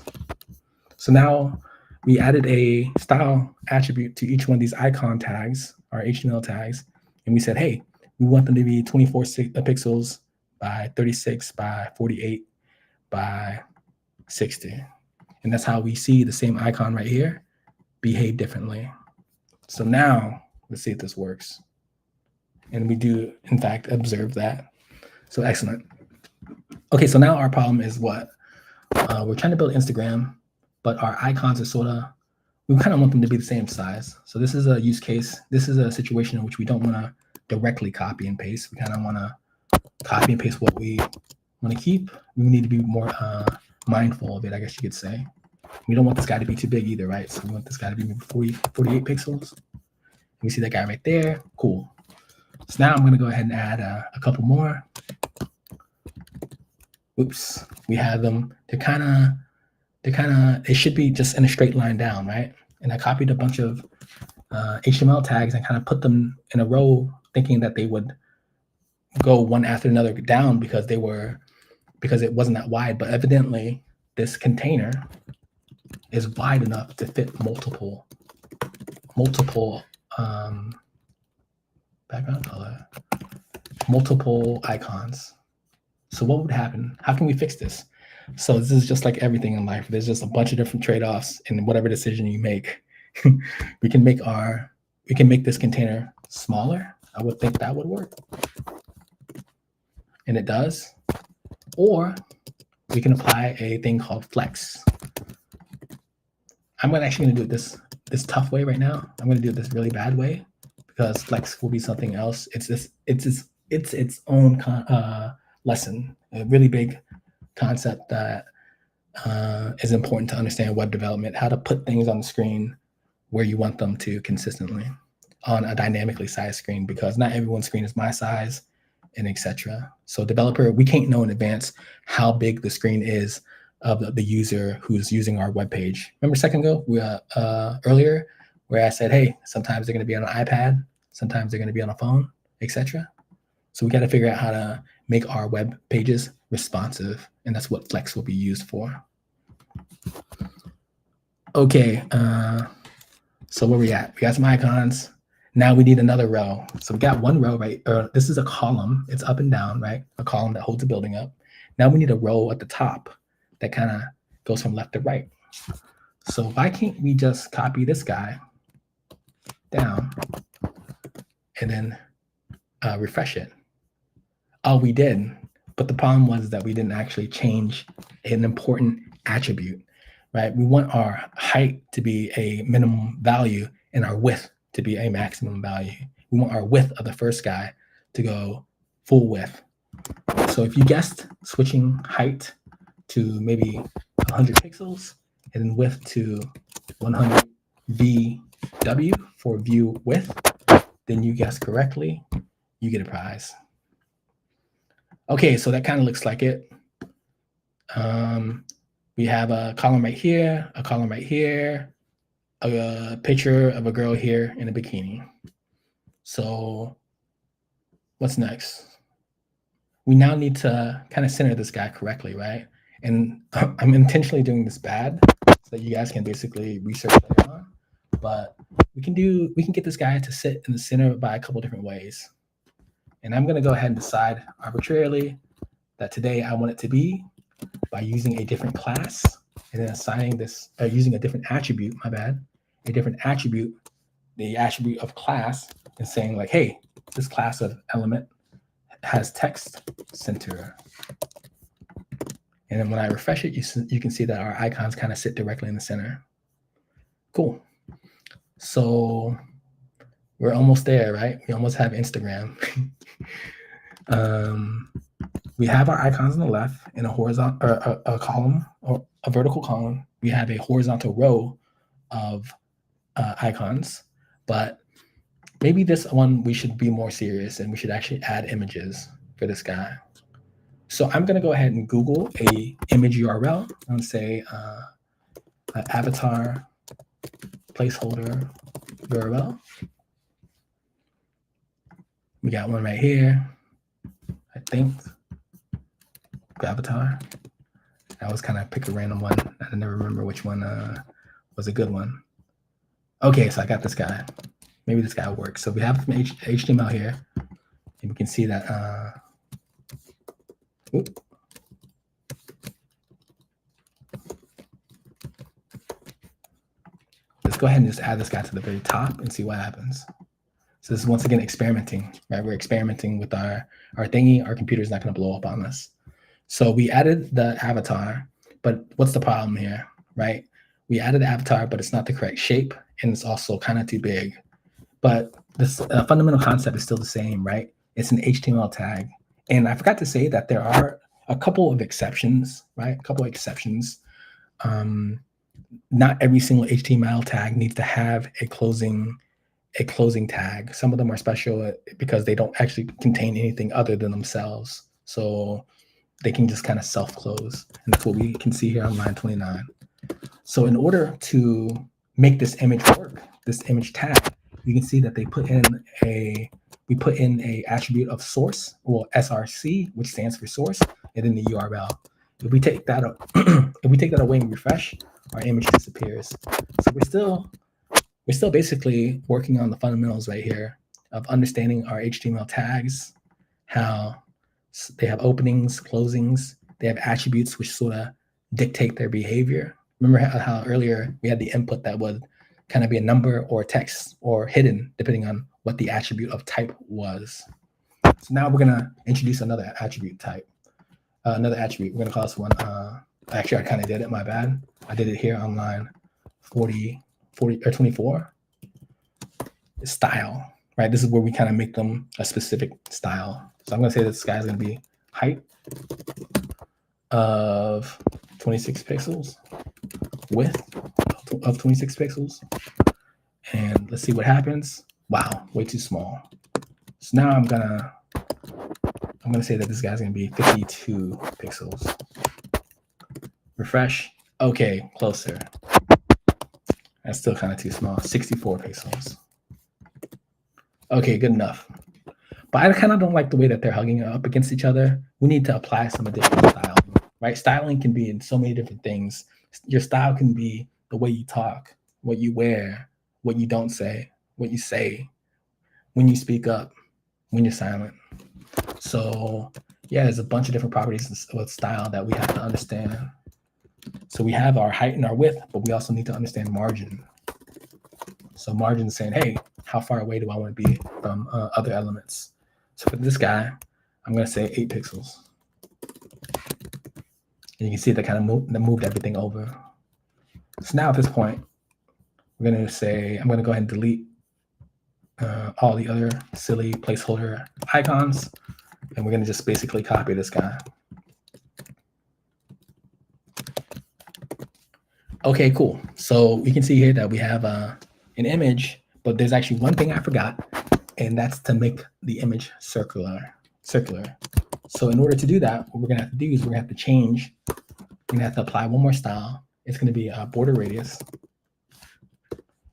So now we added a style attribute to each one of these icon tags, our HTML tags, and we said, hey, we want them to be 24 pixels by 36 by 48 by 60. And that's how we see the same icon right here behave differently. So now let's see if this works. And we do, in fact, observe that. So excellent. Okay, so now our problem is what? We're trying to build Instagram, but our icons are we kind of want them to be the same size. So this is a use case. This is a situation in which we don't want to directly copy and paste. We kind of want to copy and paste what we want to keep. We need to be more mindful of it, I guess you could say. We don't want this guy to be too big either, right? So we want this guy to be maybe 48 pixels. We see that guy right there. Cool. So now I'm going to go ahead and add a couple more. Oops. We have them. It should be just in a straight line down, right? And I copied a bunch of HTML tags and kind of put them in a row, thinking that they would go one after another down because it wasn't that wide. But evidently, this container is wide enough to fit multiple background color, multiple icons. So what would happen? How can we fix this? So this is just like everything in life. There's just a bunch of different trade-offs in whatever decision you make. we can make this container smaller. I would think that would work. And it does. Or we can apply a thing called flex. I'm actually going to do it this tough way right now. I'm going to do it this really bad way because flex will be something else. It's its own lesson, a really big concept that is important to understand web development, how to put things on the screen where you want them to consistently on a dynamically sized screen, because not everyone's screen is my size, and etc. So developer, we can't know in advance how big the screen is of the user who's using our web page. Remember a second ago, earlier, where I said, hey, sometimes they're going to be on an iPad, sometimes they're going to be on a phone, etc. So we got to figure out how to make our web pages responsive, and that's what Flex will be used for. Okay, so where we at? We got some icons. Now we need another row. So we got one row, right? This is a column. It's up and down, right? A column that holds the building up. Now we need a row at the top that kind of goes from left to right. So why can't we just copy this guy down and then refresh it? Oh, we did. But the problem was that we didn't actually change an important attribute, right? We want our height to be a minimum value and our width to be a maximum value. We want our width of the first guy to go full width. So if you guessed switching height to maybe 100 pixels and then width to 100 VW for view width, then you guessed correctly, you get a prize. Okay, so that kind of looks like it. We have a column right here, a column right here, a picture of a girl here in a bikini. So what's next? We now need to kind of center this guy correctly, right? And I'm intentionally doing this bad so that you guys can basically research later on. But we can get this guy to sit in the center by a couple different ways. And I'm going to go ahead and decide arbitrarily that today I want it to be by using a different class and then assigning this, using a different attribute, a different attribute, the attribute of class, and saying like, hey, this class of element has text center. And then when I refresh it, you can see that our icons kind of sit directly in the center. Cool. So we're almost there, right? We almost have Instagram. We have our icons on the left in a horizontal or a column or a vertical column. We have a horizontal row of icons, but maybe this one we should be more serious and we should actually add images for this guy. So I'm going to go ahead and Google a image URL. I'm going to say avatar placeholder URL. We got one right here, I think. Avatar. I was kind of pick a random one. I never remember which one was a good one. Okay, so I got this guy. Maybe this guy works. So we have some HTML here, and we can see that. Let's go ahead and just add this guy to the very top and see what happens. So this is once again experimenting, right? We're experimenting with our thingy. Our computer's not going to blow up on us. So we added the avatar, but what's the problem here, right? We added the avatar, but it's not the correct shape, and it's also kind of too big. But this fundamental concept is still the same, right? It's an HTML tag. And I forgot to say that there are a couple of exceptions, right? A couple of exceptions. Not every single HTML tag needs to have a closing tag. Some of them are special because they don't actually contain anything other than themselves. So they can just kind of self-close. And that's what we can see here on line 29. So in order to make this image work, this image tag, you can see that we put in a attribute of source, well, SRC, which stands for source, and then the URL. If we take that away and refresh, our image disappears. So we're still basically working on the fundamentals right here of understanding our HTML tags, how they have openings, closings, they have attributes which sort of dictate their behavior. Remember how earlier we had the input that would kind of be a number or text or hidden, depending on what the attribute of type was. So now we're going to introduce another attribute type. Another attribute. We're going to call this one. Actually, I kind of did it. My bad. I did it here on line 40 or 24. Style, right? This is where we kind of make them a specific style. So I'm going to say this guy is going to be height of 26 pixels, width of 26 pixels. And let's see what happens. Wow, way too small. So now I'm gonna say that this guy's gonna be 52 pixels. Refresh. Okay, closer. That's still kind of too small. 64 pixels. Okay, good enough. But I kind of don't like the way that they're hugging up against each other. We need to apply some additional style, right? Styling can be in so many different things. Your style can be the way you talk, what you wear, what you don't say, what you say, when you speak up, when you're silent. So yeah, there's a bunch of different properties with style that we have to understand. So we have our height and our width, but we also need to understand margin. So margin is saying, hey, how far away do I want to be from other elements? So for this guy, I'm going to say 8 pixels. And you can see that kind of moved everything over. So now at this point, we're going to say, I'm going to go ahead and delete all the other silly placeholder icons. And we're going to just basically copy this guy. Okay, cool. So we can see here that we have an image, but there's actually one thing I forgot, and that's to make the image circular. So in order to do that, what we're going to have to do is we're going to have to change. We're going to have to apply one more style. It's going to be a border radius.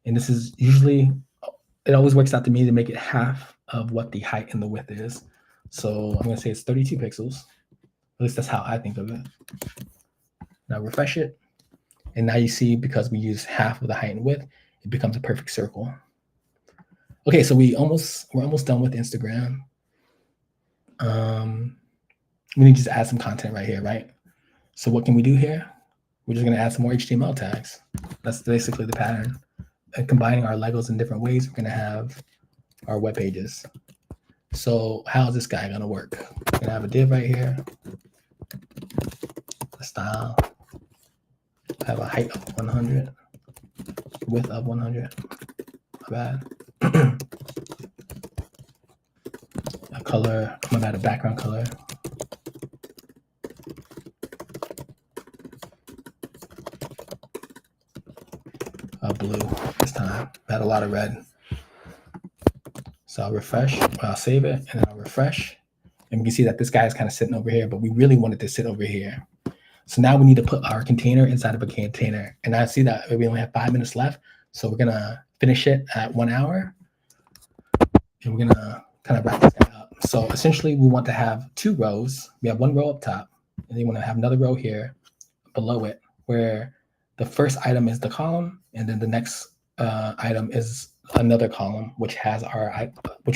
And this is usually, it always works out to me to make it half of what the height and the width is. So I'm going to say it's 32 pixels. At least that's how I think of it. Now refresh it. And now you see, because we use half of the height and width, it becomes a perfect circle. Okay, so we're almost done with Instagram. We need to just add some content right here, right? So what can we do here? We're just going to add some more HTML tags. That's basically the pattern. And combining our Legos in different ways, we're going to have our web pages. So how is this guy going to work? We're going to have a div right here, a style, have a height of 100, width of 100. My bad. A color, my bad, a background color. Blue this time. I had a lot of red. So I'll refresh, I'll save it, and then I'll refresh. And we can see that this guy is kind of sitting over here, but we really want it to sit over here. So now we need to put our container inside of a container. And I see that we only have 5 minutes left. So we're gonna finish it at 1 hour. And we're gonna kind of wrap this guy up. So essentially we want to have 2 rows. We have 1 row up top, and then you want to have another row here below it, where the first item is the column, and then the next item is another column, which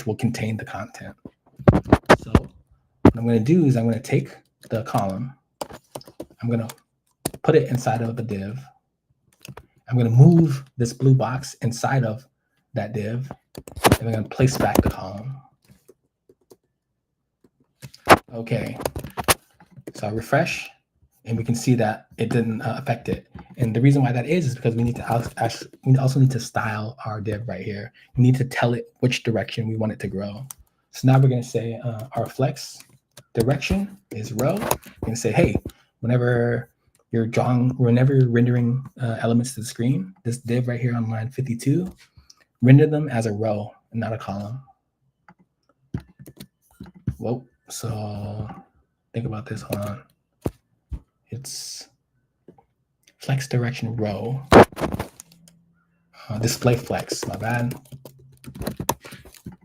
will contain the content. So what I'm going to do is I'm going to take the column, I'm going to put it inside of a div. I'm going to move this blue box inside of that div, and I'm going to place back the column. Okay, so I refresh, and we can see that it didn't affect it. And the reason why that is because we need to also need to style our div right here. We need to tell it which direction we want it to grow. So now we're going to say our flex direction is row. We're going to say, hey, whenever you're rendering elements to the screen, this div right here on line 52, render them as a row and not a column. Whoa, so think about this, hold on. It's flex direction row, display flex, my bad.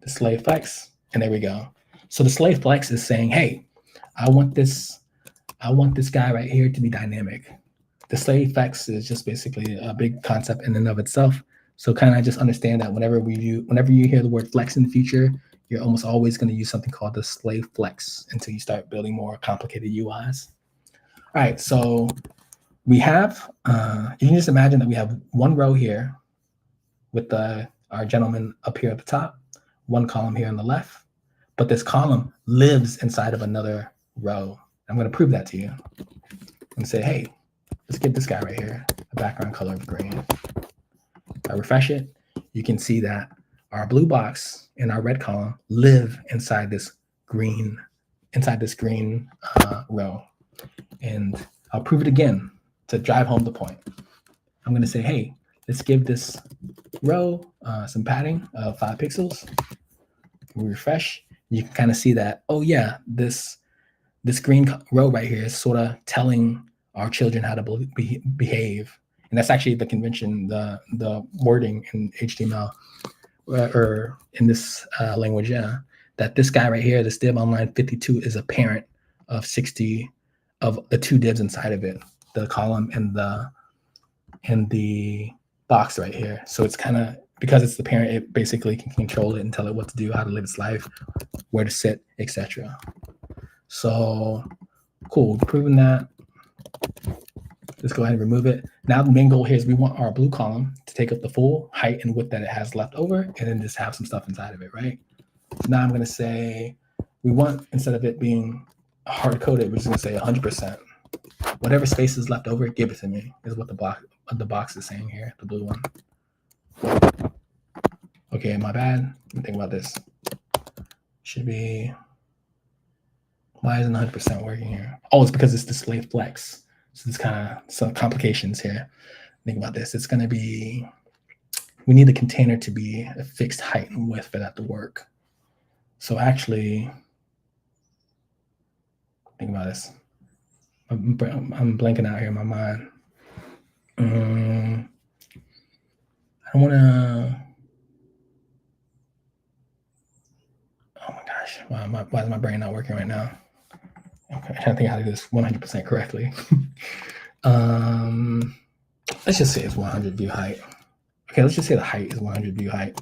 Display flex, and there we go. So display flex is saying, hey, I want this guy right here to be dynamic. Display flex is just basically a big concept in and of itself. So kind of just understand that whenever you hear the word flex in the future, you're almost always going to use something called display flex until you start building more complicated UIs. All right, so we have, you can just imagine that we have 1 row here with our gentleman up here at the top, 1 column here on the left, but this column lives inside of another row. I'm going to prove that to you and say, hey, let's give this guy right here a background color of green. I refresh it. You can see that our blue box and our red column live inside this green row. And I'll prove it again to drive home the point. I'm going to say, hey, let's give this row some padding of 5 pixels. We refresh. You can kind of see that, oh yeah, this green row right here is sort of telling our children how to behave. And that's actually the convention, the wording in HTML or in this language, yeah, that this guy right here, this div on line 52 is a parent of 60 of the 2 divs inside of it, the column and the box right here. So it's kind of, because it's the parent, it basically can control it and tell it what to do, how to live its life, where to sit, etc. So cool, proven that. Let's go ahead and remove it. Now the main goal here is we want our blue column to take up the full height and width that it has left over, and then just have some stuff inside of it, right? So now I'm going to say we want, instead of it being hard-coded, we're just going to say 100%. Whatever space is left over, give it to me, is what the box is saying here, the blue one. Okay, my bad. Let me think about this. Should be, why isn't 100% working here? Oh, it's because it's display flex. So there's kind of some complications here. Think about this. It's going to be, we need the container to be a fixed height and width for that to work. So actually, think about this. I'm blanking out here in my mind. I don't want to, oh my gosh, why is my brain not working right now? Okay, I'm trying to think how to do this 100% correctly. Let's just say it's 100 view height. Okay, let's just say the height is 100 view height.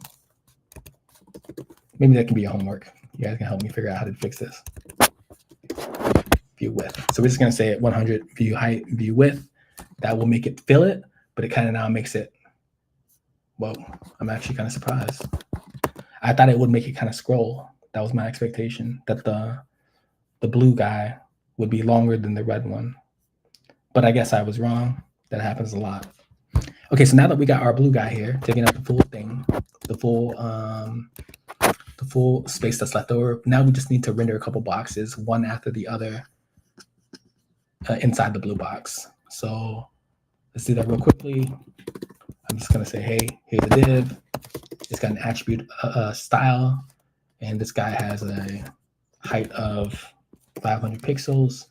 Maybe that can be your homework. You guys can help me figure out how to fix this. View width. So we're just going to say 100 view height, view width. That will make it fill it, but it kind of now makes it, whoa, I'm actually kind of surprised. I thought it would make it kind of scroll. That was my expectation, that the blue guy would be longer than the red one. But I guess I was wrong. That happens a lot. Okay, so now that we got our blue guy here, taking up the full thing, the full space that's left over, now we just need to render a couple boxes, one after the other, inside the blue box. So let's do that real quickly. I'm just gonna say, hey, here's a div. It's got an attribute style. And this guy has a height of 500 pixels,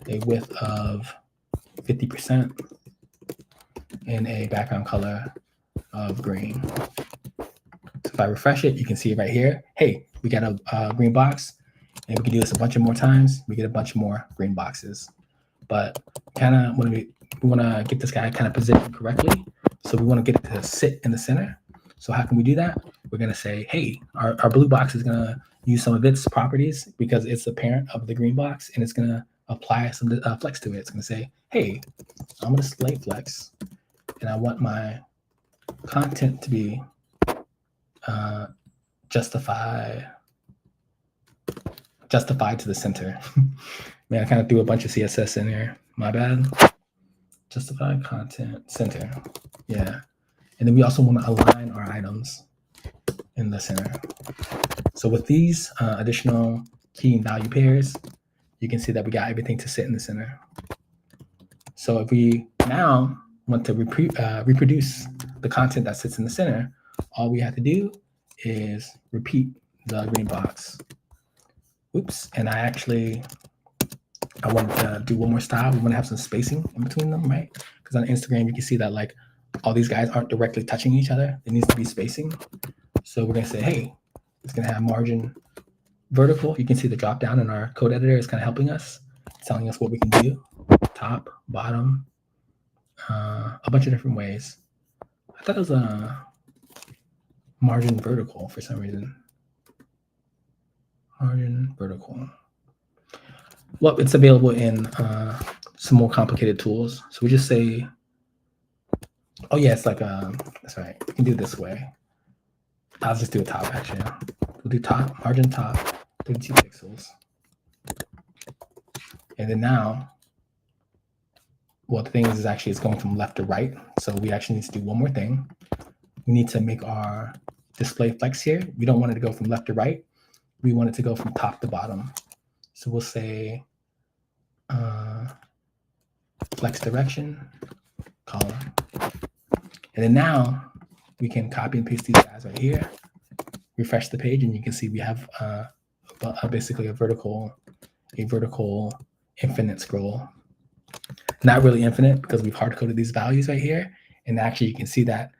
a width of 50%, and a background color of green. So if I refresh it, you can see right here, hey, we got a green box, and we can do this a bunch of more times. We get a bunch more green boxes. But kind of when we want to get this guy kind of positioned correctly, so we want to get it to sit in the center. So how can we do that? We're going to say, hey, our blue box is going to use some of its properties because it's the parent of the green box, and it's going to apply some flex to it. It's going to say, hey, I'm going to display flex, and I want my content to be justified to the center. Man, I kind of threw a bunch of CSS in there. My bad. Justify content center. Yeah. And then we also want to align our items in the center. So with these additional key and value pairs, you can see that we got everything to sit in the center. So if we now want to reproduce the content that sits in the center, all we have to do is repeat the green box. Oops, and I wanted to do one more style. We want to have some spacing in between them, right? Because on Instagram, you can see that like all these guys aren't directly touching each other. It needs to be spacing. So we're going to say, hey, it's going to have margin vertical. You can see the drop down in our code editor is kind of helping us, telling us what we can do. Top, bottom, a bunch of different ways. I thought it was a margin vertical for some reason. Margin vertical. Well, it's available in some more complicated tools. So we just say, oh yeah, it's like that's right. We can do it this way. I'll just do a top actually. We'll do top, margin top, 32 pixels. And then now, well, the thing is actually it's going from left to right. So we actually need to do one more thing. We need to make our display flex here. We don't want it to go from left to right. We want it to go from top to bottom. So we'll say flex direction, column. And then now we can copy and paste these guys right here, refresh the page, and you can see we have basically a vertical infinite scroll. Not really infinite because we've hard-coded these values right here. And actually you can see that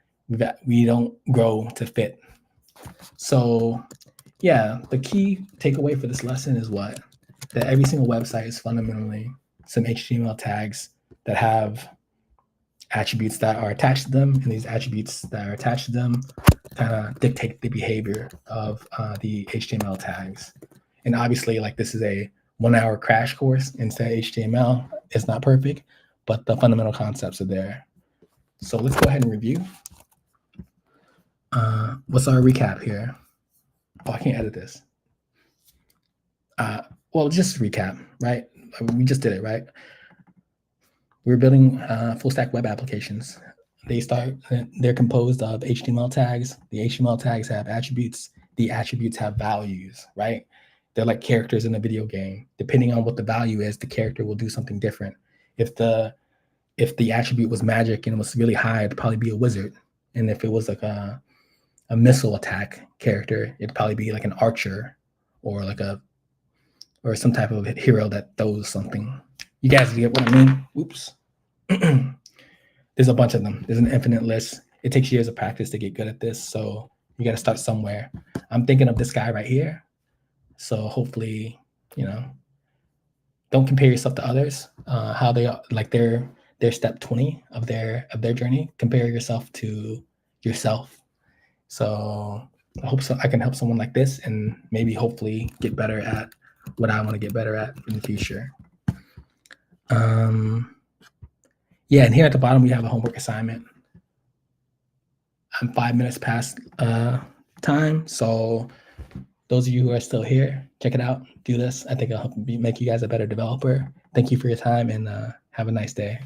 we don't grow to fit. So yeah, the key takeaway for this lesson is what? That every single website is fundamentally some HTML tags that have attributes that are attached to them, and these attributes that are attached to them kind of dictate the behavior of the HTML tags. And obviously, like this is a 1-hour crash course into HTML. It's not perfect, but the fundamental concepts are there. So let's go ahead and review. What's our recap here? Oh, I can't edit this. Well, just recap, right? We just did it, right? We're building full stack web applications. They're composed of HTML tags. The HTML tags have attributes. The attributes have values, right? They're like characters in a video game. Depending on what the value is, the character will do something different. If the attribute was magic and it was really high, it'd probably be a wizard. And if it was like a missile attack character, it'd probably be like an archer or some type of hero that throws something. You guys get what I mean? Oops. There's a bunch of them. There's an infinite list. It takes years of practice to get good at this. So you got to start somewhere. I'm thinking of this guy right here. So hopefully, don't compare yourself to others. How they are, like their step 20 of their journey. Compare yourself to yourself. So I hope I can help someone like this and maybe hopefully get better at what I want to get better at in the future. Yeah, and here at the bottom, we have a homework assignment. I'm 5 minutes past time. So those of you who are still here, check it out. Do this. I think it'll help make you guys a better developer. Thank you for your time and have a nice day.